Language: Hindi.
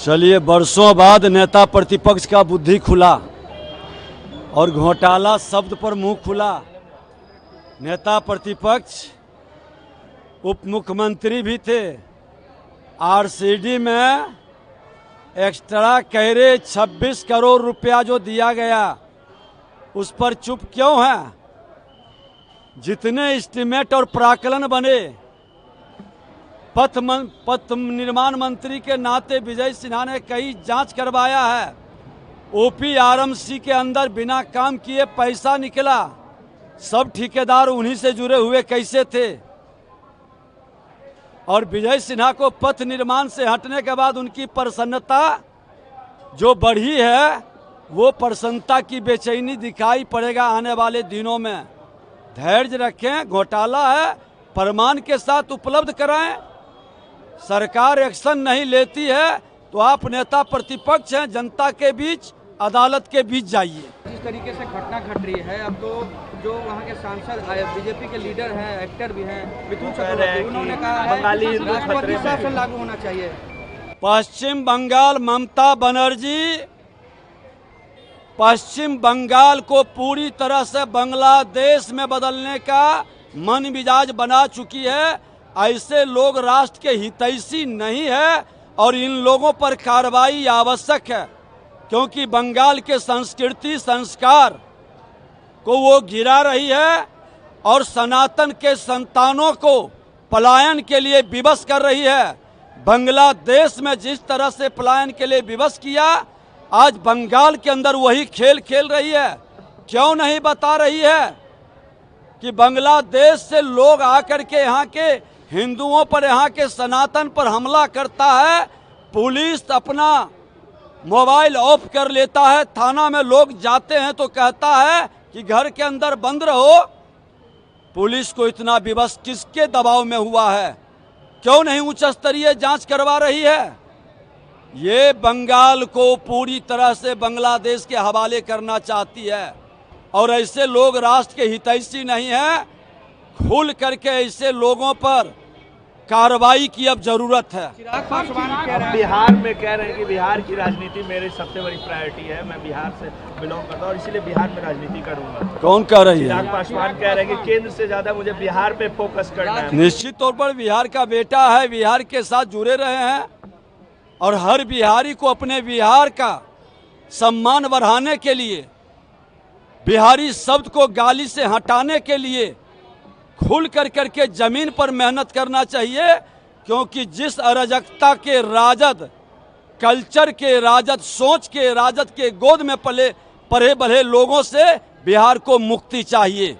चलिए, बरसों बाद नेता प्रतिपक्ष का बुद्धि खुला और घोटाला शब्द पर मुंह खुला। नेता प्रतिपक्ष उप मुख्यमंत्री भी थे। आरसीडी में एक्स्ट्रा कहरे 26 करोड़ रुपया जो दिया गया, उस पर चुप क्यों है? जितने एस्टीमेट और प्राकलन बने, पथ निर्माण मंत्री के नाते विजय सिन्हा ने कई जांच करवाया है। ओपीआरएमसी के अंदर बिना काम किए पैसा निकला। सब ठेकेदार उन्हीं से जुड़े हुए कैसे थे? और विजय सिन्हा को पथ निर्माण से हटने के बाद उनकी प्रसन्नता जो बढ़ी है, वो प्रसन्नता की बेचैनी दिखाई पड़ेगा आने वाले दिनों में। धैर्य रखें, घोटाला है, प्रमाण के साथ उपलब्ध कराएं। सरकार एक्शन नहीं लेती है तो आप नेता प्रतिपक्ष हैं, जनता के बीच, अदालत के बीच जाइए। जिस तरीके से घटना घट रही है, अब तो जो वहाँ के सांसद बीजेपी के लीडर हैं, एक्टर भी हैं, मिथुन चक्रवर्ती, उन्होंने कहा है राष्ट्रपति शासन लागू होना चाहिए। पश्चिम बंगाल ममता बनर्जी पश्चिम बंगाल को पूरी तरह से बांग्लादेश में बदलने का मन मिजाज बना चुकी है। ऐसे लोग राष्ट्र के हितैषी नहीं है और इन लोगों पर कार्रवाई आवश्यक है, क्योंकि बंगाल के संस्कृति संस्कार को वो गिरा रही है और सनातन के संतानों को पलायन के लिए विवश कर रही है। बांग्लादेश में जिस तरह से पलायन के लिए विवश किया, आज बंगाल के अंदर वही खेल खेल रही है। क्यों नहीं बता रही है कि बांग्लादेश से लोग आकर के यहाँ के हिंदुओं पर, यहाँ के सनातन पर हमला करता है, पुलिस अपना मोबाइल ऑफ कर लेता है, थाना में लोग जाते हैं तो कहता है कि घर के अंदर बंद रहो। पुलिस को इतना विवश किसके दबाव में हुआ है? क्यों नहीं उच्च स्तरीय जांच करवा रही है? ये बंगाल को पूरी तरह से बांग्लादेश के हवाले करना चाहती है और ऐसे लोग राष्ट्र के हितैषी नहीं है। खुल करके ऐसे लोगों पर कार्रवाई की अब जरूरत है। अब बिहार में कह रहे हैं कि बिहार की राजनीति मेरी सबसे बड़ी प्रायोरिटी है, मैं बिहार से बिलोंग करता हूँ और इसीलिए बिहार में राजनीति करूंगा। कौन कह रही है? चिराग पासवान कह रहे हैं कि केंद्र से ज्यादा मुझे बिहार पे फोकस करना है। निश्चित तौर पर बिहार का बेटा है, बिहार के साथ जुड़े रहे हैं और हर बिहारी को अपने बिहार का सम्मान बढ़ाने के लिए, बिहारी शब्द को गाली से हटाने के लिए खुल कर करके जमीन पर मेहनत करना चाहिए, क्योंकि जिस अराजकता के राजद, कल्चर के राजद, सोच के राजद के गोद में पले बढ़े लोगों से बिहार को मुक्ति चाहिए।